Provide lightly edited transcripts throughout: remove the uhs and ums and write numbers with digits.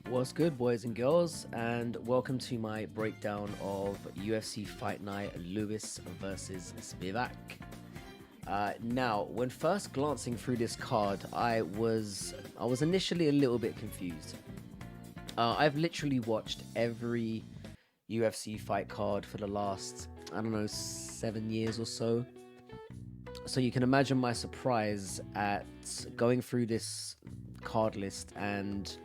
What's good, boys and girls, and welcome to my breakdown of UFC Fight Night Lewis versus Spivak. Now, when first glancing through this card, I was initially a little bit confused. I've literally watched every UFC fight card for the last, I don't know, 7 years or so. So you can imagine my surprise at going through this card list and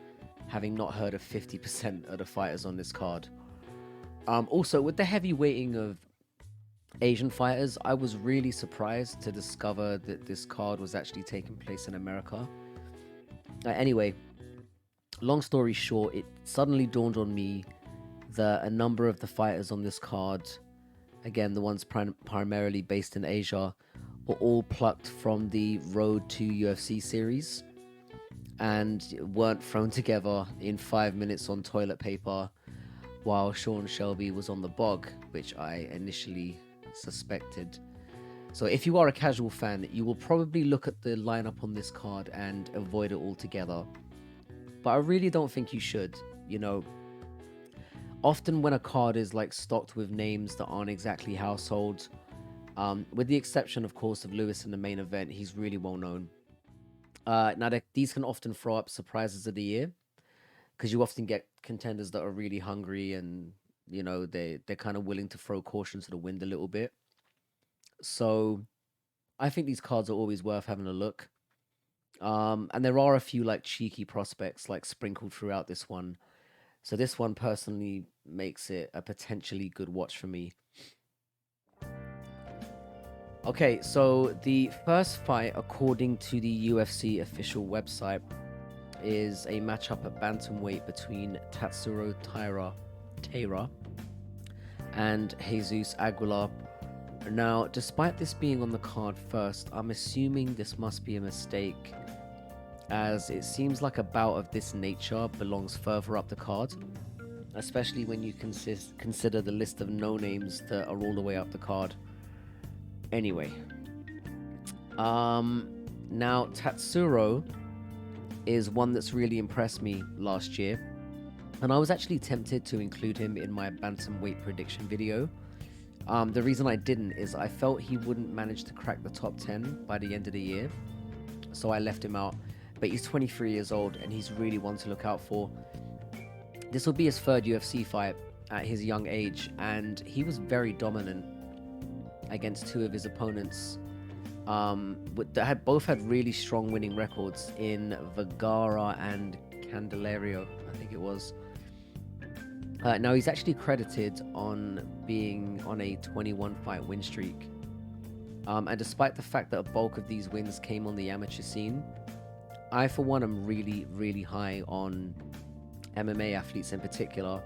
having not heard of 50% of the fighters on this card. Also, with the heavy weighting of Asian fighters, I was really surprised to discover that this card was actually taking place in America. Anyway, long story short, it suddenly dawned on me that a number of the fighters on this card, again, the ones primarily based in Asia, were all plucked from the Road to UFC series and weren't thrown together in 5 minutes on toilet paper while Sean Shelby was on the bog, which I initially suspected. So if you are a casual fan, you will probably look at the lineup on this card and avoid it altogether. But I really don't think you should. You know, often when a card is like stocked with names that aren't exactly household, with the exception, of course, of Lewis in the main event, he's really well known. Now, these can often throw up surprises of the year because you often get contenders that are really hungry and, you know, they're kind of willing to throw caution to the wind a little bit. So I think these cards are always worth having a look. And there are a few like cheeky prospects like sprinkled throughout this one. So this one personally makes it a potentially good watch for me. Okay, so the first fight, according to the UFC official website, is a matchup at bantamweight between Tatsuro Taira and Jesus Aguilar. Now, despite this being on the card first, I'm assuming this must be a mistake, as it seems like a bout of this nature belongs further up the card, especially when you consider the list of no-names that are all the way up the card. Anyway, now Tatsuro is one that's really impressed me last year, and I was actually tempted to include him in my bantamweight prediction video. The reason I didn't is I felt he wouldn't manage to crack the top 10 by the end of the year, so I left him out. But he's 23 years old, and he's really one to look out for. This will be his third UFC fight at his young age, and he was very dominant against two of his opponents that both had really strong winning records in Vergara and Candelario, I think it was. Now, he's actually credited on being on a 21 fight win streak. And despite the fact that a bulk of these wins came on the amateur scene, I, for one, am really, really high on MMA athletes in particular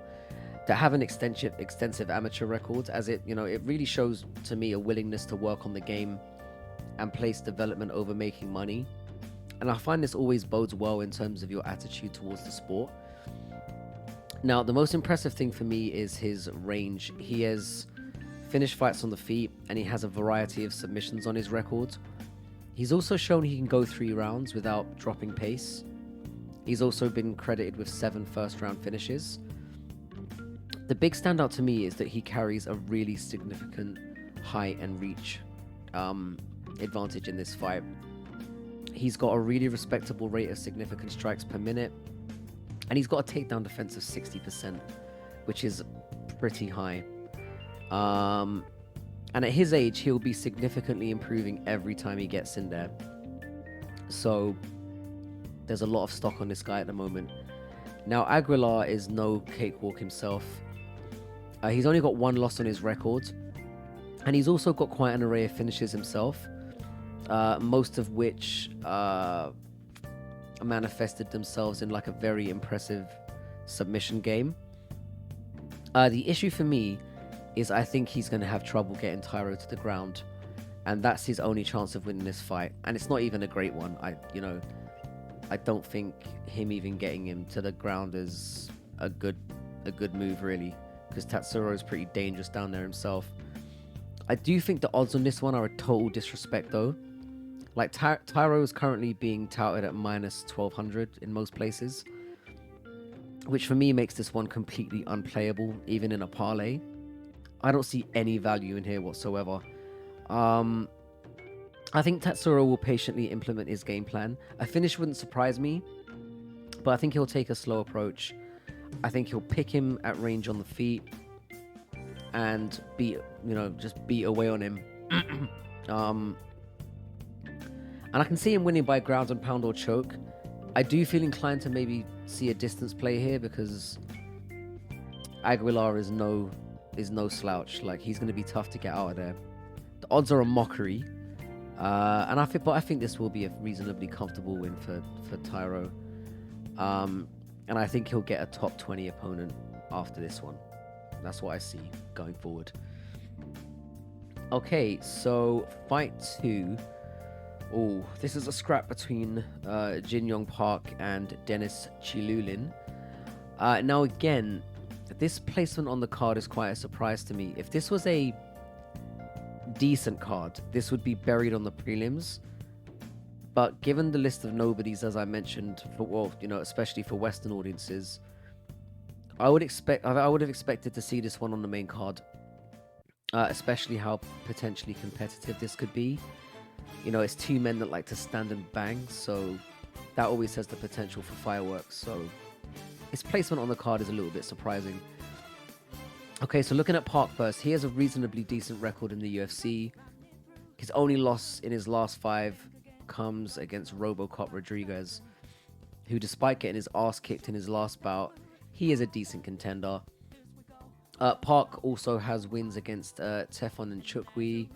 that have an extensive amateur record, as it really shows to me a willingness to work on the game and place development over making money. And I find this always bodes well in terms of your attitude towards the sport. Now, the most impressive thing for me is his range. He has finished fights on the feet, and he has a variety of submissions on his record. He's also shown he can go 3 rounds without dropping pace. He's also been credited with 7 first-round finishes. The big standout to me is that he carries a really significant height and reach advantage in this fight. He's got a really respectable rate of significant strikes per minute, and he's got a takedown defense of 60%, which is pretty high. And at his age, he'll be significantly improving every time he gets in there. So there's a lot of stock on this guy at the moment. Now, Aguilar is no cakewalk himself. He's only got 1 loss on his record, and he's also got quite an array of finishes himself, most of which manifested themselves in like a very impressive submission game. The issue for me is I think he's going to have trouble getting Tairo to the ground, and that's his only chance of winning this fight, and it's not even a great one. I don't think him even getting him to the ground is a good move, really, because Tatsuro is pretty dangerous down there himself. I do think the odds on this one are a total disrespect, though. Like, Tairo is currently being touted at minus 1200 in most places. which for me makes this one completely unplayable, even in a parlay. I don't see any value in here whatsoever. I think Tatsuro will patiently implement his game plan. A finish wouldn't surprise me, but I think he'll take a slow approach. I think he'll pick him at range on the feet and just beat away on him. And I can see him winning by ground and pound or choke. I do feel inclined to maybe see a distance play here because Aguilar is no slouch. Like, he's going to be tough to get out of there. The odds are a mockery. And I think this will be a reasonably comfortable win for Tairo. And I think he'll get a top 20 opponent after this one. That's what I see going forward. Okay, so fight 2. Oh, this is a scrap between Jin Yong Park and Dennis Tiululin. Now again, this placement on the card is quite a surprise to me. If this was a decent card, this would be buried on the prelims. But given the list of nobodies, as I mentioned, especially for Western audiences, I would have expected to see this one on the main card, especially how potentially competitive this could be. It's two men that like to stand and bang, so that always has the potential for fireworks. So his placement on the card is a little bit surprising. Okay, so looking at Park first, he has a reasonably decent record in the UFC. His only loss in his last 5 comes against Robocop Rodriguez, who, despite getting his ass kicked in his last bout, he is a decent contender. Park also has wins against Tefon and Chukwi.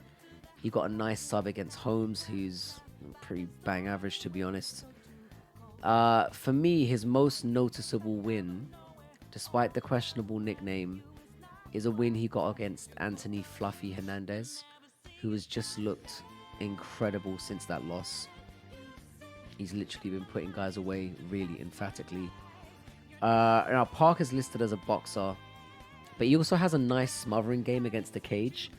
He got a nice sub against Holmes, who's pretty bang average, to be honest. For me, his most noticeable win, despite the questionable nickname, is a win he got against Anthony Fluffy Hernandez, who has just looked incredible since that loss. He's literally been putting guys away really emphatically. Now, Park is listed as a boxer, but he also has a nice smothering game against the cage.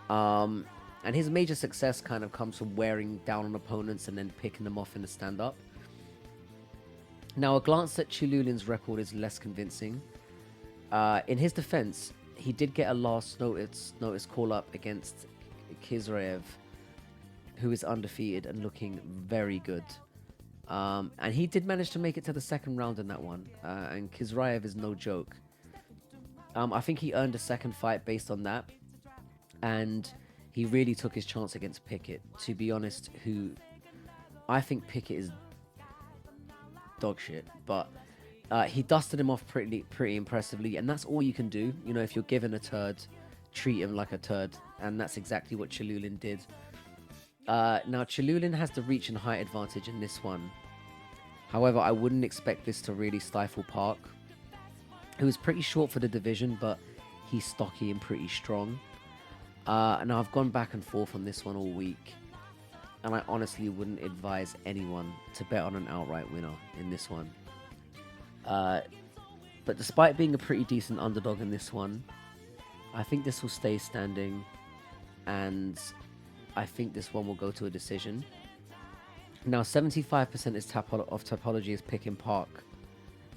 And his major success kind of comes from wearing down on opponents and then picking them off in the stand-up. Now, a glance at Tiululin's record is less convincing. In his defense, he did get a last notice call-up against Kizraev, who is undefeated and looking very good. And he did manage to make it to the second round in that one. And Kizraev is no joke. I think he earned a second fight based on that. And he really took his chance against Pickett. To be honest, who I think Pickett is dog shit. But he dusted him off pretty impressively. And that's all you can do. If you're given a turd, treat him like a turd. And that's exactly what Tiululin did. Now, Tiululin has the reach and height advantage in this one. However, I wouldn't expect this to really stifle Park, who is pretty short for the division, but he's stocky and pretty strong. Now, I've gone back and forth on this one all week, and I honestly wouldn't advise anyone to bet on an outright winner in this one. But despite being a pretty decent underdog in this one, I think this will stay standing, and I think this one will go to a decision. Now, 75% of Topology is picking Park.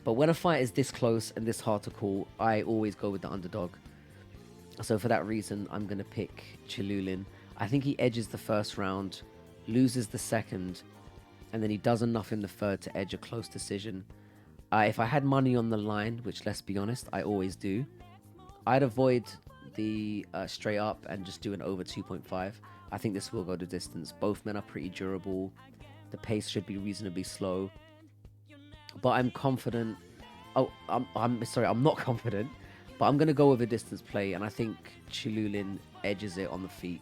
But when a fight is this close and this hard to call, I always go with the underdog. So for that reason, I'm going to pick Tiululin. I think he edges the first round, loses the second, and then he does enough in the third to edge a close decision. If I had money on the line, which, let's be honest, I always do, I'd avoid the straight up and just do an over 2.5. I think this will go the distance. Both men are pretty durable. The pace should be reasonably slow. But I'm confident. I'm sorry, I'm not confident. But I'm going to go with a distance play. And I think Tiululin edges it on the feet.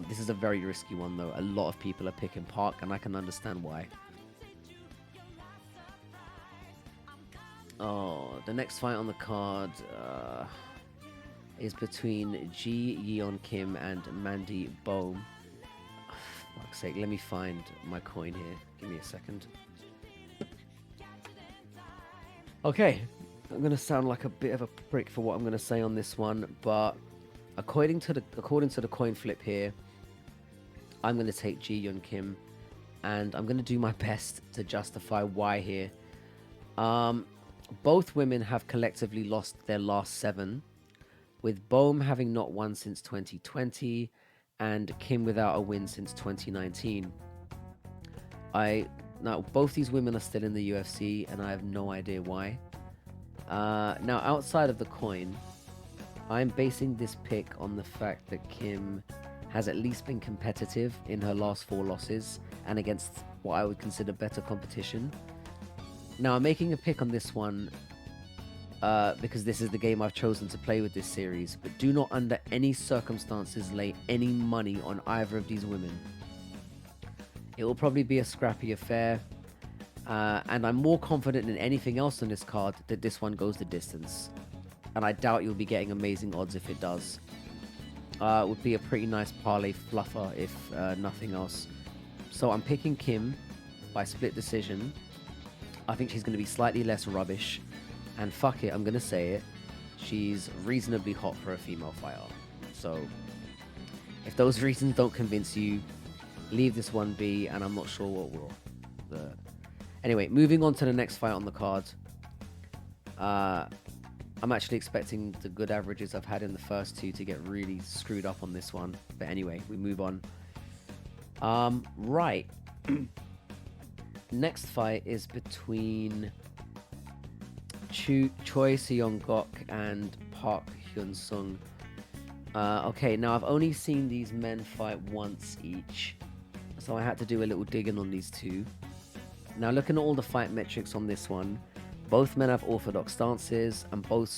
This is a very risky one, though. A lot of people are picking Park, and I can understand why. Oh, the next fight on the card is between Ji Yeon Kim and Mandy Bohm. For fuck's sake, let me find my coin here. Give me a second. Okay, I'm gonna sound like a bit of a prick for what I'm gonna say on this one, but according to the coin flip here, I'm gonna take Ji Yeon Kim, and I'm gonna do my best to justify why here. Both women have collectively lost their last 7, with Bohm having not won since 2020 and Kim without a win since 2019. Now both these women are still in the UFC, and I have no idea why. Now, outside of the coin, I'm basing this pick on the fact that Kim has at least been competitive in her last 4 losses and against what I would consider better competition. Now, I'm making a pick on this one because this is the game I've chosen to play with this series, but do not under any circumstances lay any money on either of these women. It will probably be a scrappy affair, and I'm more confident than anything else on this card that this one goes the distance. And I doubt you'll be getting amazing odds if it does. It would be a pretty nice parlay fluffer if nothing else. So I'm picking Kim by split decision. I think she's going to be slightly less rubbish. And fuck it, I'm going to say it. She's reasonably hot for a female fighter. So if those reasons don't convince you, leave this one be, and I'm not sure what will. Anyway, moving on to the next fight on the card. I'm actually expecting the good averages I've had in the first 2 to get really screwed up on this one. But anyway, we move on. Right. Next fight is between Choi Seyung Guk and Park Hyun-Sung. Okay, now I've only seen these men fight once each, so I had to do a little digging on these 2. Now, looking at all the fight metrics on this one, both men have orthodox stances and both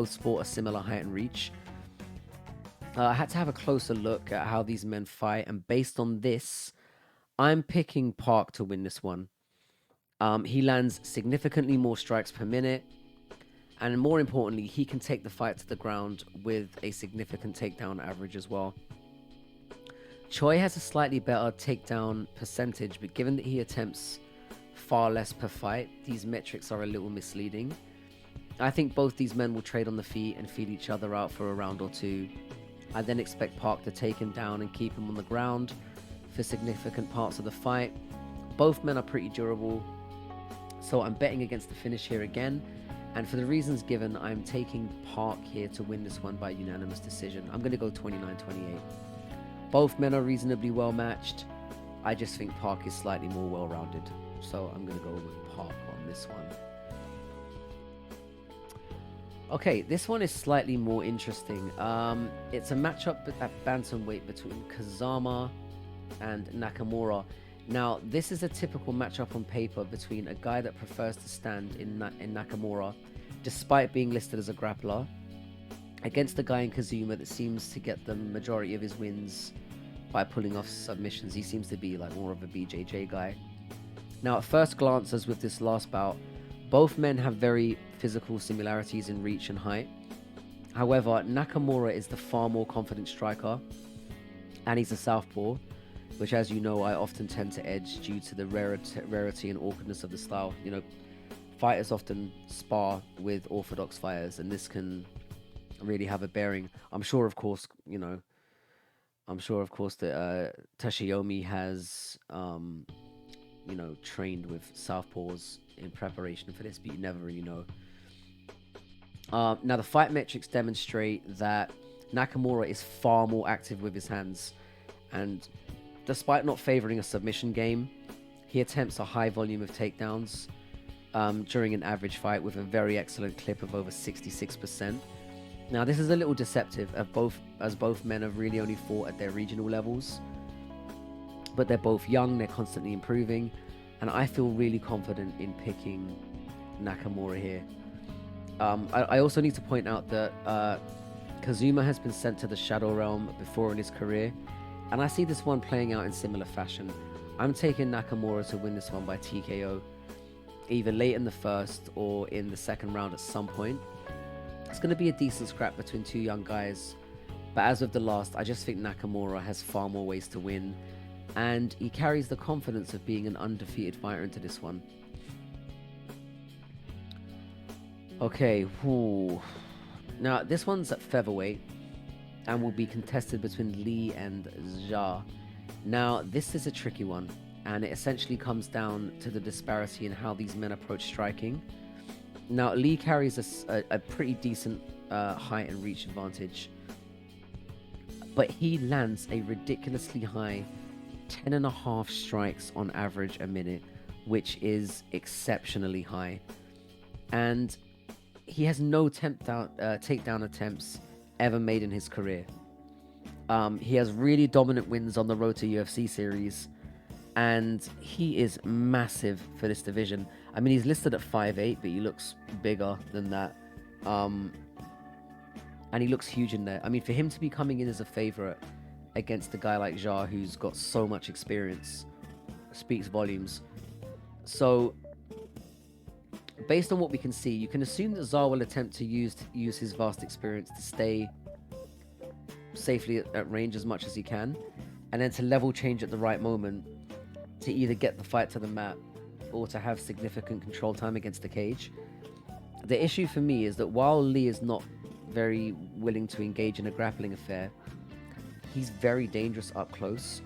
sport a similar height and reach. I had to have a closer look at how these men fight, and based on this, I'm picking Park to win this one. He lands significantly more strikes per minute, and more importantly, he can take the fight to the ground with a significant takedown average as well. Choi has a slightly better takedown percentage, but given that he attempts far less per fight, these metrics are a little misleading. I think both these men will trade on the feet and feed each other out for a round or 2. I then expect Park to take him down and keep him on the ground for significant parts of the fight. Both men are pretty durable, so I'm betting against the finish here again, and for the reasons given, I'm taking Park here to win this one by unanimous decision. I'm going to go 29-28. Both men are reasonably well matched. I just think Park is slightly more well-rounded, so I'm going to go with Park on this one. Okay, this one is slightly more interesting. It's a matchup at bantamweight between Kazuma and Nakamura. Now, this is a typical matchup on paper between a guy that prefers to stand in Nakamura, despite being listed as a grappler, against a guy in Kazuma that seems to get the majority of his wins by pulling off submissions. He seems to be like more of a BJJ guy. Now, at first glance, as with this last bout, both men have very physical similarities in reach and height. However, Nakamura is the far more confident striker, and he's a southpaw, which, as you know, I often tend to edge due to the rarity and awkwardness of the style. You know, fighters often spar with orthodox fighters, and this can really have a bearing. I'm sure, of course, that Tashiyomi has, trained with southpaws in preparation for this, but you never really know. Now, the fight metrics demonstrate that Nakamura is far more active with his hands, and despite not favoring a submission game, he attempts a high volume of takedowns during an average fight with a very excellent clip of over 66%. Now, this is a little deceptive, as both men have really only fought at their regional levels, but they're both young, they're constantly improving, and I feel really confident in picking Nakamura here. I also need to point out that Kazuma has been sent to the Shadow Realm before in his career, and I see this one playing out in similar fashion. I'm taking Nakamura to win this one by TKO, either late in the first or in the second round at some point. It's going to be a decent scrap between 2 young guys, but as with the last, I just think Nakamura has far more ways to win, and he carries the confidence of being an undefeated fighter into this one. Okay, now this one's at featherweight and will be contested between Lee and Jia. Now, this is a tricky one, and it essentially comes down to the disparity in how these men approach striking. Now, Lee carries a pretty decent height and reach advantage, but he lands a ridiculously high 10.5 strikes on average a minute, which is exceptionally high. And he has no takedown attempts ever made in his career. He has really dominant wins on the road to UFC series, and he is massive for this division. I mean, he's listed at 5'8", but he looks bigger than that. And he looks huge in there. I mean, for him to be coming in as a favorite against a guy like Zha, who's got so much experience, speaks volumes. So, based on what we can see, you can assume that Zha will attempt to use his vast experience to stay safely at range as much as he can, and then to level change at the right moment to either get the fight to the mat or to have significant control time against the cage. The issue for me is that while Lee is not very willing to engage in a grappling affair, he's very dangerous up close,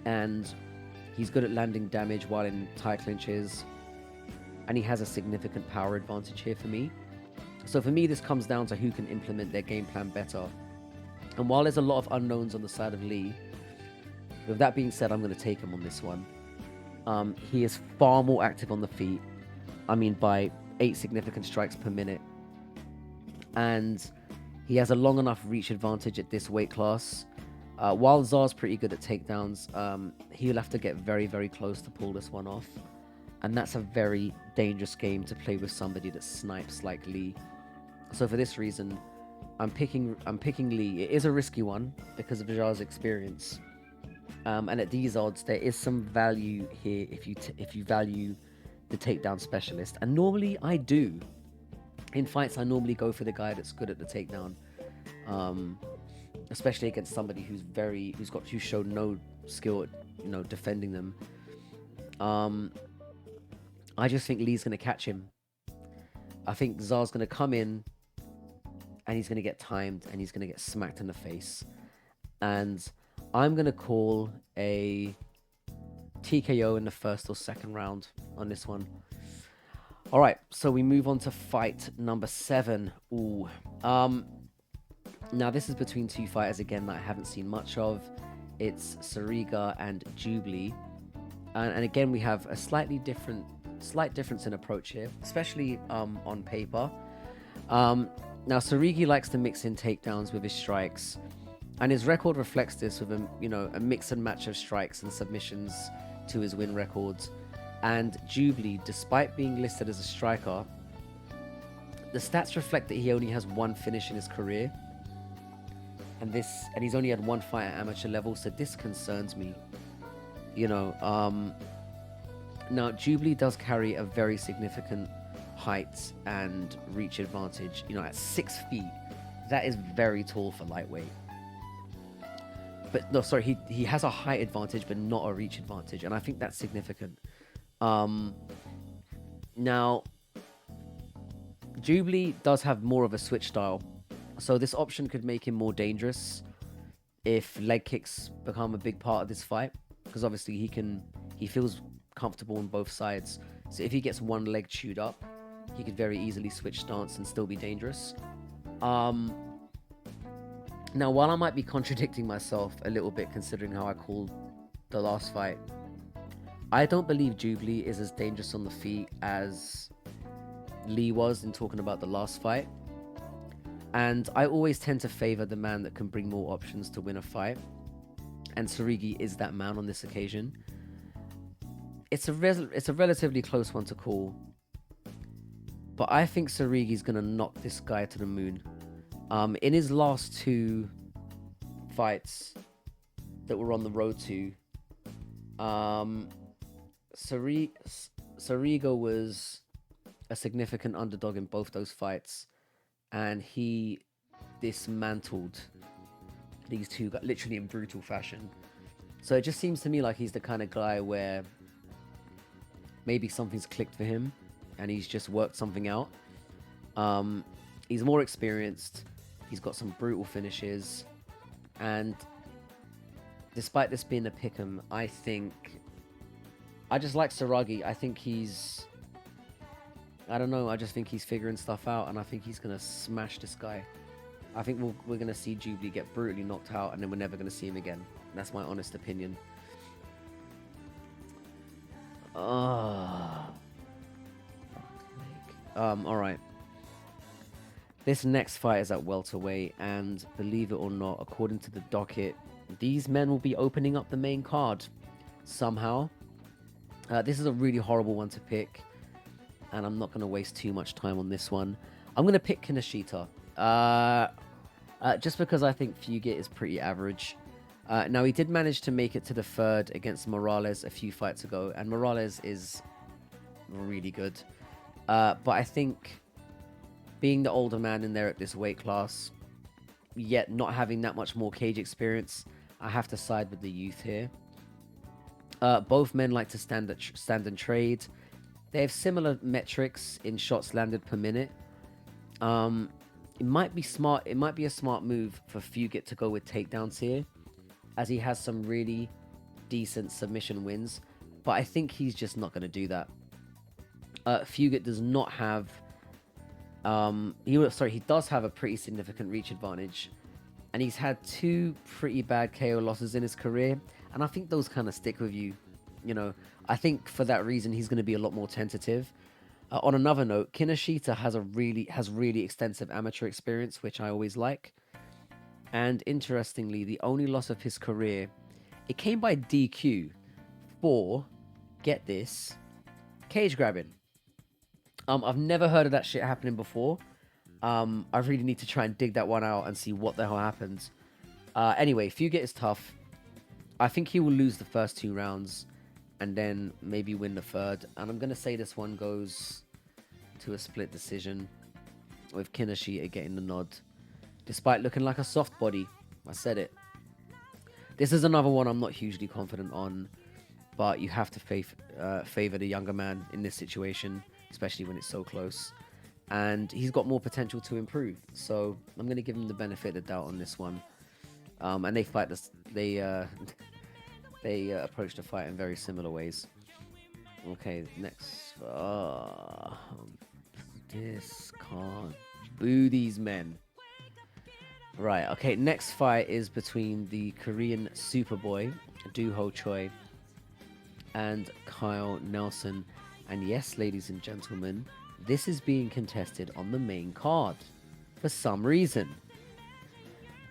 and he's good at landing damage while in tie clinches, and he has a significant power advantage here for me. So for me, this comes down to who can implement their game plan better. And while there's a lot of unknowns on the side of Lee, with that being said, I'm going to take him on this one. He is far more active on the feet. I mean, by 8 significant strikes per minute. And he has a long enough reach advantage at this weight class. While Zha's pretty good at takedowns, he'll have to get very, very close to pull this one off. And that's a very dangerous game to play with somebody that snipes like Lee. So for this reason, I'm picking Lee. It is a risky one because of Zha's experience. And at these odds, there is some value here if you value the takedown specialist. And normally I do. In fights, I normally go for the guy that's good at the takedown, especially against somebody who's shown no skill at defending them. I just think Lee's going to catch him. I think Zha's going to come in, and he's going to get timed, and he's going to get smacked in the face. And I'm going to call a TKO in the first or second round on this one. All right, so we move on to fight number 7. Ooh. Now, this is between two fighters, again, that I haven't seen much of. It's Saragih and Jibli. And again, we have a slight difference in approach here, especially on paper. Now, Saragih likes to mix in takedowns with his strikes, and his record reflects this with a mix and match of strikes and submissions to his win records. And Jibli, despite being listed as a striker, the stats reflect that he only has one finish in his career, and he's only had one fight at amateur level, so this concerns me. Now Jibli does carry a very significant height and reach advantage. At 6 feet, that is very tall for lightweight. But no, sorry, he has a height advantage, but not a reach advantage, and I think that's significant. Now, Jibli does have more of a switch style, so this option could make him more dangerous if leg kicks become a big part of this fight, because obviously he feels comfortable on both sides. So if he gets one leg chewed up, he could very easily switch stance and still be dangerous. Now, while I might be contradicting myself a little bit considering how I called the last fight, I don't believe Jibli is as dangerous on the feet as Lee was in talking about the last fight. And I always tend to favor the man that can bring more options to win a fight. And Saragih is that man on this occasion. It's a relatively close one to call, but I think Saragih's going to knock this guy to the moon. In his last 2 fights that we're on the road to, Saragih was a significant underdog in both those fights, and he dismantled these two guys literally in brutal fashion. So it just seems to me like he's the kind of guy where maybe something's clicked for him and he's just worked something out. He's more experienced, he's got some brutal finishes, and despite this being a pick'em, I just like Saragih. I think he's I don't know. I just think he's figuring stuff out, and I think he's gonna smash this guy. I think we're gonna see Jibli get brutally knocked out, and then we're never gonna see him again. That's my honest opinion. All right. This next fight is at welterweight, and believe it or not, according to the docket, these men will be opening up the main card somehow. This is a really horrible one to pick, and I'm not going to waste too much time on this one. I'm going to pick Kinoshita, just because I think Fugitt is pretty average. Now, he did manage to make it to the third against Morales a few fights ago, and Morales is really good. But I think being the older man in there at this weight class, yet not having that much more cage experience, I have to side with the youth here. Both men like to stand and trade. They have similar metrics in shots landed per minute. It might be smart. It might be a smart move for Fugitt to go with takedowns here, as he has some really decent submission wins. But I think he's just not going to do that. Fugitt does not have... he does have a pretty significant reach advantage. And he's had 2 pretty bad KO losses in his career. And I think those kind of stick with you. You know, I think for that reason, he's going to be a lot more tentative. On another note, Kinoshita has really extensive amateur experience, which I always like. And interestingly, the only loss of his career, it came by DQ for, get this, cage grabbing. I've never heard of that shit happening before. I really need to try and dig that one out and see what the hell happens. Anyway, Fugitt is tough. I think he will lose the first 2 rounds and then maybe win the third. And I'm going to say this one goes to a split decision with Kinoshita getting the nod, despite looking like a soft body. I said it. This is another one I'm not hugely confident on, but you have to favor the younger man in this situation, especially when it's so close. And he's got more potential to improve, so I'm going to give him the benefit of the doubt on this one. And they fight this. They approach the fight in very similar ways. Okay, next. This can't boo these men. Right. Okay, next fight is between the Korean Superboy Dooho Choi and Kyle Nelson. And yes, ladies and gentlemen, this is being contested on the main card for some reason.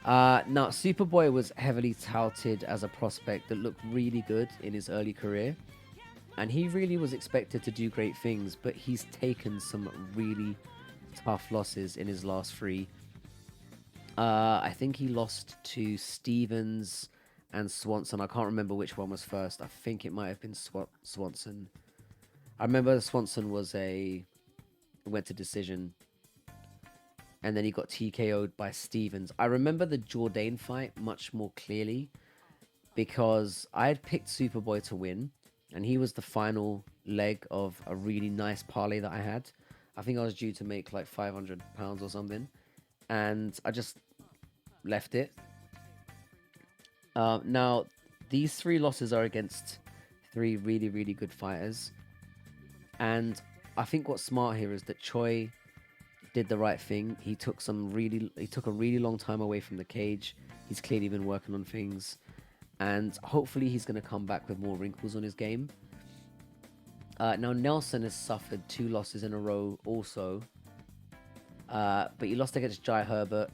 Now, Superboy was heavily touted as a prospect that looked really good in his early career, and he really was expected to do great things, but he's taken some really tough losses in his last 3. I think he lost to Stevens and Swanson. I can't remember which one was first. I think it might have been Swanson. I remember Swanson went to decision, and then he got TKO'd by Stevens. I remember the Jourdain fight much more clearly because I had picked Superboy to win, and he was the final leg of a really nice parlay that I had. I think I was due to make like £500 or something, and I just left it. Now, these 3 losses are against 3 really, really good fighters, and I think what's smart here is that Choi did the right thing. He took a really long time away from the cage. He's clearly been working on things, and hopefully he's going to come back with more wrinkles on his game. Now, Nelson has suffered 2 losses in a row also, but he lost against Jai Herbert,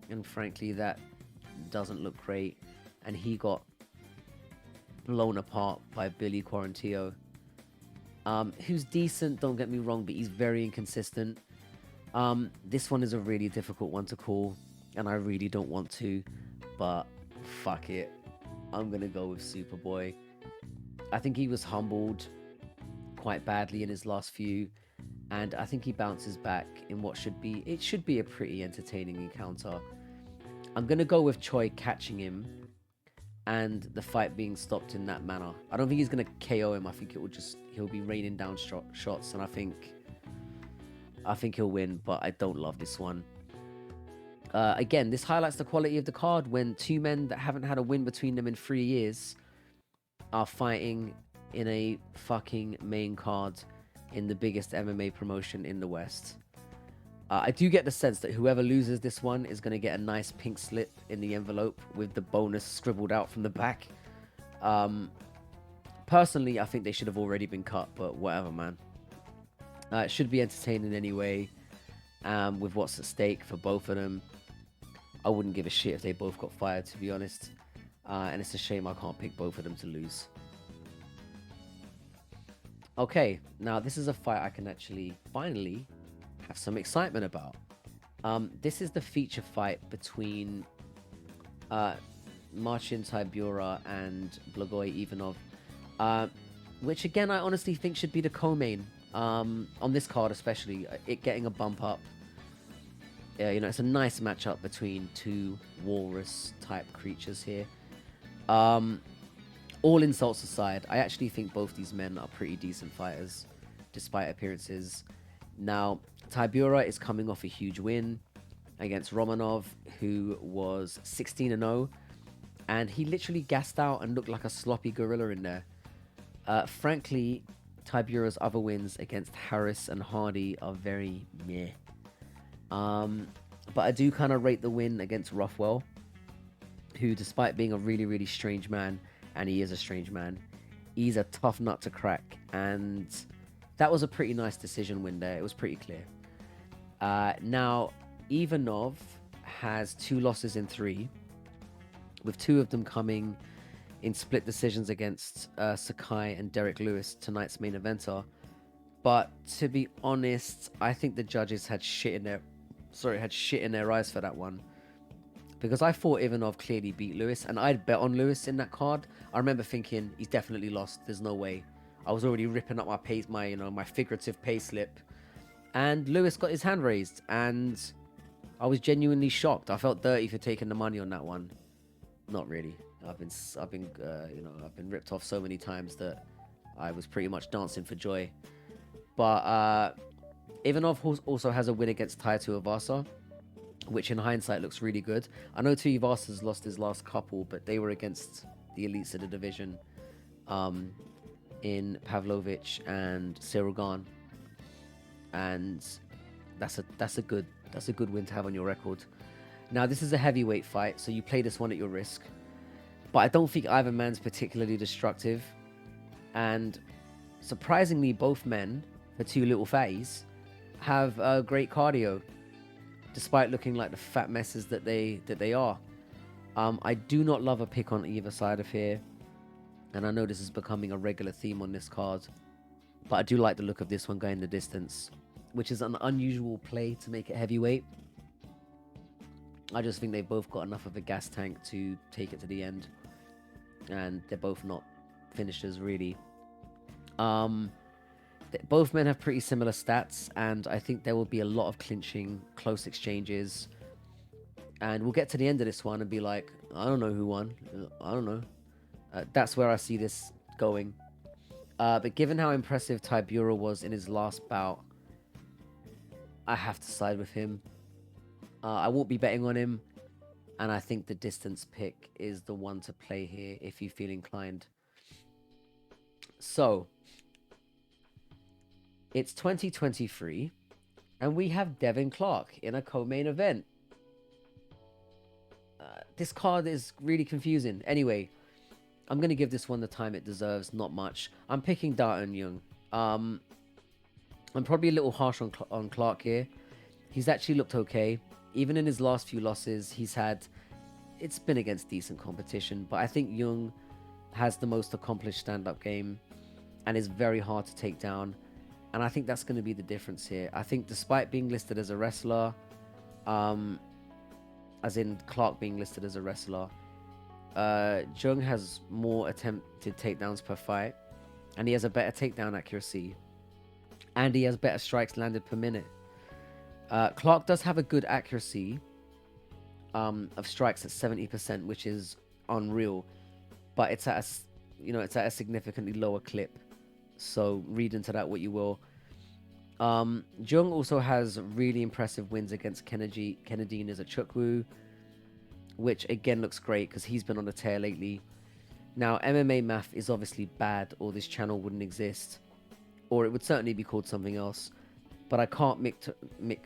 and frankly that doesn't look great, and he got blown apart by Billy Quarantillo, who's decent, don't get me wrong, but he's very inconsistent. This one is a really difficult one to call, and I really don't want to, but fuck it, I'm gonna go with Superboy. I think he was humbled quite badly in his last few, and I think he bounces back in what should be a pretty entertaining encounter. I'm gonna go with Choi catching him and the fight being stopped in that manner. I don't think he's gonna KO him. I think he'll be raining down shots, and I think he'll win, but I don't love this one. Again, this highlights the quality of the card when 2 men that haven't had a win between them in 3 years are fighting in a fucking main card. in the biggest MMA promotion in the West. I do get the sense that whoever loses this one is going to get a nice pink slip in the envelope with the bonus scribbled out from the back. Personally, I think they should have already been cut, but whatever, man. It should be entertaining anyway, with what's at stake for both of them. I wouldn't give a shit if they both got fired, to be honest. And it's a shame I can't pick both of them to lose. Okay, now this is a fight I can actually finally have some excitement about. This is the feature fight between Marcin Tybura and Blagoy Ivanov, which again I honestly think should be the co-main on this card, especially it getting a bump up. You know, it's a nice matchup between two walrus type creatures here. All insults aside, I actually think both these men are pretty decent fighters despite appearances. Now, Tybura is coming off a huge win against Romanov, who was 16-0, and he literally gassed out and looked like a sloppy gorilla in there. Frankly, Tybura's other wins against Harris and Hardy are very meh. But I do kind of rate the win against Rothwell, who, despite being a really, really strange man, and he is a strange man, he's a tough nut to crack, and that was a pretty nice decision win there. It was pretty clear. Now, Ivanov has 2 losses in 3, with 2 of them coming in split decisions against Sakai and derricklewis, tonight's main eventer. But to be honest, I think the judges had shit in their eyes for that one, because I thought Ivanov clearly beat Lewis, and I'd bet on Lewis in that card. I remember thinking he's definitely lost. There's no way. I was already ripping up my figurative pay slip, and Lewis got his hand raised, and I was genuinely shocked. I felt dirty for taking the money on that one. Not really. I've been ripped off so many times that I was pretty much dancing for joy. But Ivanov also has a win against Tairo Tuivasa, which in hindsight looks really good. I know Tuivasa's lost his last couple, but they were against the elites of the division, in Pavlovich and Sirogan, and that's a good win to have on your record. Now, this is a heavyweight fight, so you play this one at your risk, but I don't think either man's particularly destructive, and surprisingly, both men, for 2 little fatties, have great cardio, despite looking like the fat messes that they are. I do not love a pick on either side of here, and I know this is becoming a regular theme on this card, but I do like the look of this one going the distance, which is an unusual play to make it heavyweight. I just think they've both got enough of a gas tank to take it to the end, and they're both not finishers really. Both men have pretty similar stats, and I think there will be a lot of clinching, close exchanges, and we'll get to the end of this one and be like, I don't know who won. I don't know. That's where I see this going. But given how impressive Tybura was in his last bout, I have to side with him. I won't be betting on him, and I think the distance pick is the one to play here if you feel inclined. So, it's 2023, and we have Devin Clark in a co-main event. This card is really confusing. Anyway, I'm going to give this one the time it deserves, not much. I'm picking Data and Jung. I'm probably a little harsh on Clark here. He's actually looked okay. Even in his last few losses, it's been against decent competition, but I think Jung has the most accomplished stand-up game and is very hard to take down. And I think that's going to be the difference here. I think despite being listed as a wrestler, as in Clark being listed as a wrestler, Jung has more attempted takedowns per fight, and he has a better takedown accuracy, and he has better strikes landed per minute. Clark does have a good accuracy of strikes at 70%, which is unreal, but it's at a significantly lower clip. So read into that what you will. Jung also has really impressive wins against Kennedy Nizachukwu, which again looks great because he's been on the tear lately. Now, MMA math is obviously bad, or this channel wouldn't exist. or it would certainly be called something else. But I can't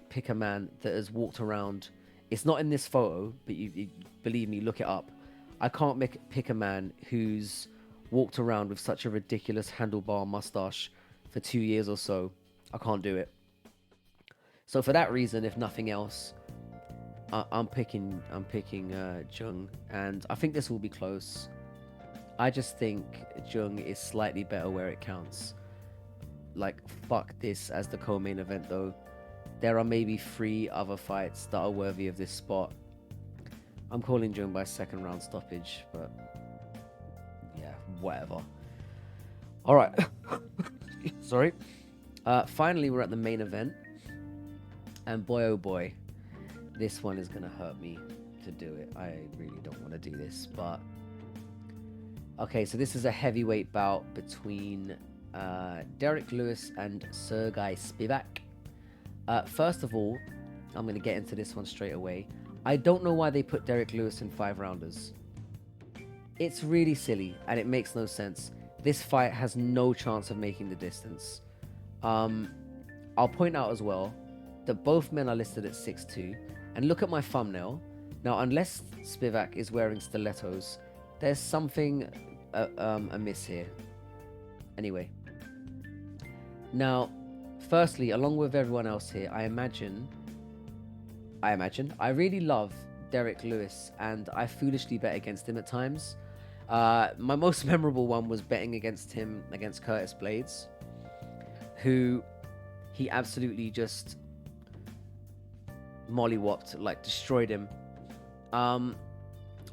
pick a man that has walked around. It's not in this photo, but you believe me, look it up. I can't pick a man who's walked around with such a ridiculous handlebar mustache for 2 years or so. I can't do it. So for that reason, if nothing else, I'm picking Jung, and I think this will be close. I just think Jung is slightly better where it counts. Like, fuck this as the co-main event though. There are maybe 3 other fights that are worthy of this spot. I'm calling Jung by 2nd round stoppage, but yeah, whatever. All right. Sorry. Finally, we're at the main event. And boy, oh boy, this one is going to hurt me to do it. I really don't want to do this, but... Okay, so this is a heavyweight bout between derricklewis and Saragih Spivak. First of all, I'm going to get into this one straight away. I don't know why they put derricklewis in 5-rounders. It's really silly, and it makes no sense. This fight has no chance of making the distance. I'll point out as well that both men are listed at 6'2", and look at my thumbnail. Now, unless Spivak is wearing stilettos, there's something amiss here. Anyway. Now, firstly, along with everyone else here, I really love derricklewis, and I foolishly bet against him at times. My most memorable one was betting against him against Curtis Blades, who he absolutely just mollywopped, like destroyed him.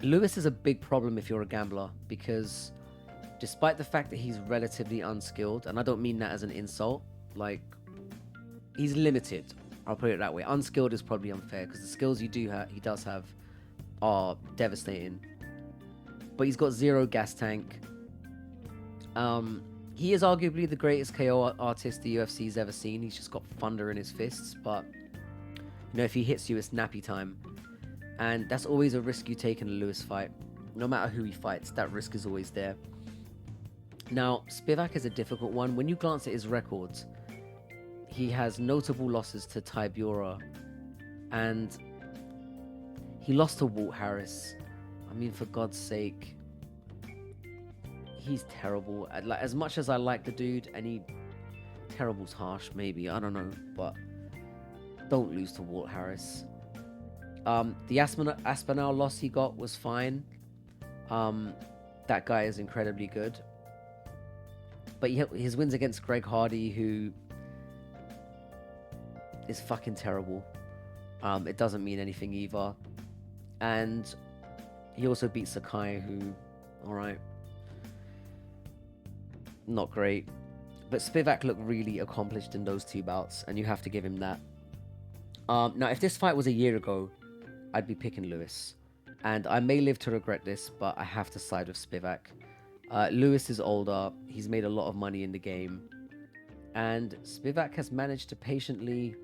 Lewis is a big problem if you're a gambler, because despite the fact that he's relatively unskilled, and I don't mean that as an insult, like, he's limited. I'll put it that way. Unskilled is probably unfair, because the skills he does have are devastating. But he's got 0 gas tank. He is arguably the greatest KO artist the UFC's ever seen. He's just got thunder in his fists, but you know, if he hits you, it's nappy time. And that's always a risk you take in a Lewis fight. No matter who he fights, that risk is always there. Now, Spivak is a difficult one. When you glance at his records, he has notable losses to Tybura, and he lost to Walt Harris. I mean, for God's sake, he's terrible. Like, as much as I like the dude, and terrible's harsh, maybe, I don't know, but don't lose to Walt Harris. The Aspinall loss he got was fine. That guy is incredibly good. But his wins against Greg Hardy, who is fucking terrible. It doesn't mean anything either. And he also beat Sakai, who, alright, not great. But Spivak looked really accomplished in those 2 bouts, and you have to give him that. Now, if this fight was a year ago, I'd be picking Lewis. And I may live to regret this, but I have to side with Spivak. Lewis is older, he's made a lot of money in the game, and Spivak has managed to patiently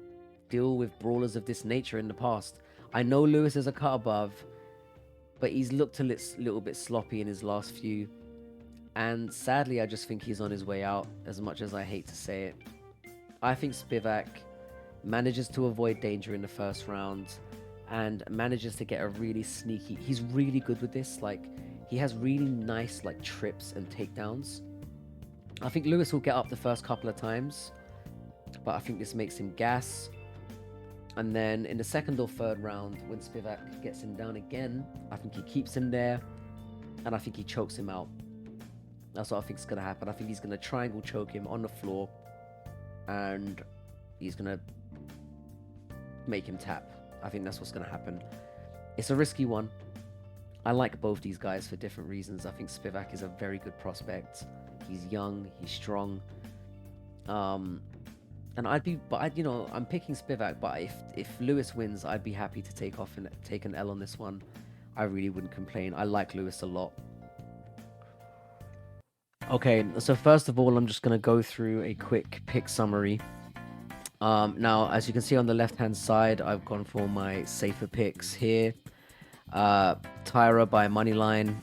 deal with brawlers of this nature in the past. I know Lewis is a cut above, but he's looked a little bit sloppy in his last few, and sadly I just think he's on his way out, as much as I hate to say it. I think Spivak manages to avoid danger in the first round, and manages to get a really sneaky... He's really good with this, like, he has really nice, like, trips and takedowns. I think Lewis will get up the first couple of times, but I think this makes him gas. And then in the 2nd or 3rd round, when Spivak gets him down again, I think he keeps him there, and I think he chokes him out. That's what I think is going to happen. I think he's going to triangle choke him on the floor, and he's going to make him tap. I think that's what's going to happen. It's a risky one. I like both these guys for different reasons. I think Spivak is a very good prospect. He's young, he's strong. And I'm picking Spivak, but if Lewis wins, I'd be happy to take an L on this one. I really wouldn't complain. I like Lewis a lot. Okay, so first of all, I'm just going to go through a quick pick summary. Now, as you can see on the left-hand side, I've gone for my safer picks here. Tairo by moneyline,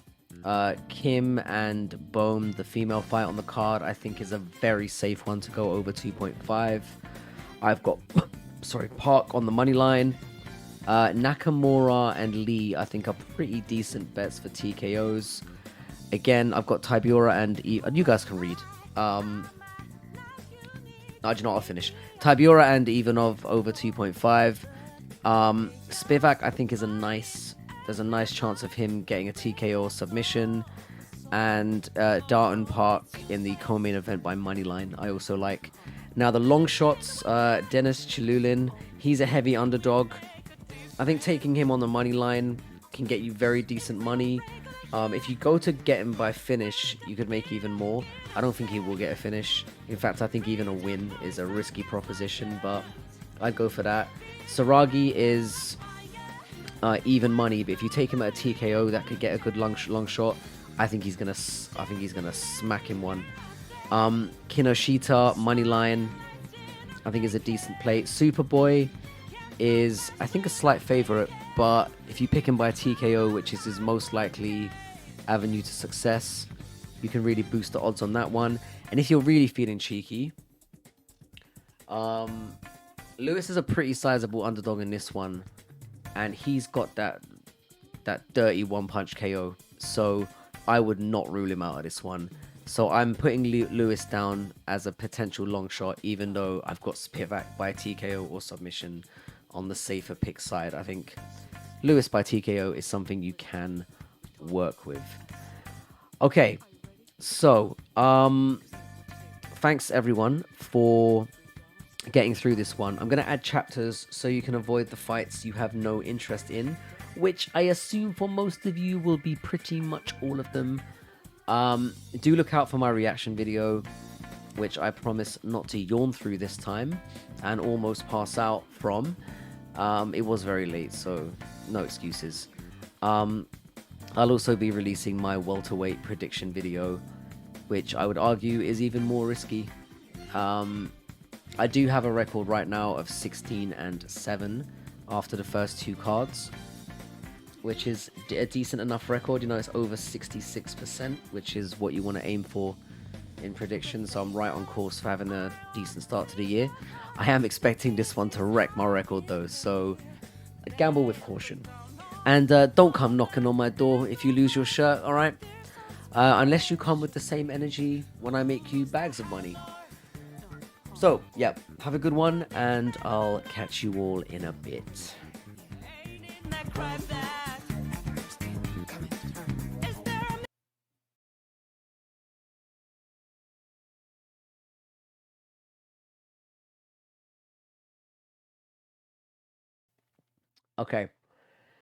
Kim and Bohm, the female fight on the card, I think is a very safe one to go over 2.5. I've got, sorry, Park on the money line. Nakamura and Lee, I think, are pretty decent bets for TKOs. Again, I've got Tybura and you guys can read. No, do you know what? I'll finish. Tybura and Ivanov over 2.5. Spivak, I think, there's a nice chance of him getting a TKO or submission. And Darton Park in the co-main event by Moneyline, I also like. Now, the long shots, Dennis Tiululin, he's a heavy underdog. I think taking him on the money line can get you very decent money. If you go to get him by finish, you could make even more. I don't think he will get a finish. In fact, I think even a win is a risky proposition, but I'd go for that. Saragih is even money, but if you take him at a TKO, that could get a good long shot. I think he's gonna smack him one. Kinoshita money line, I think is a decent play. Superboy is, I think, a slight favorite, but if you pick him by a TKO, which is his most likely avenue to success, you can really boost the odds on that one. And if you're really feeling cheeky, Lewis is a pretty sizable underdog in this one, and he's got that dirty one-punch KO, so I would not rule him out of this one. So I'm putting Lewis down as a potential long shot, even though I've got Spivak by TKO or submission on the safer pick side. I think Lewis by TKO is something you can work with. Okay, so thanks everyone for getting through this one. I'm going to add chapters so you can avoid the fights you have no interest in, which I assume for most of you will be pretty much all of them. Do look out for my reaction video, which I promise not to yawn through this time and almost pass out from. It was very late, so no excuses. I'll also be releasing my welterweight prediction video, which I would argue is even more risky. I do have a record right now of 16-7 after the first two cards, which is a decent enough record. You know, it's over 66%, which is what you want to aim for in predictions. So I'm right on course for having a decent start to the year. I am expecting this one to wreck my record though, so gamble with caution. And don't come knocking on my door if you lose your shirt, alright? Unless you come with the same energy when I make you bags of money. So, yeah, have a good one, and I'll catch you all in a bit. Okay,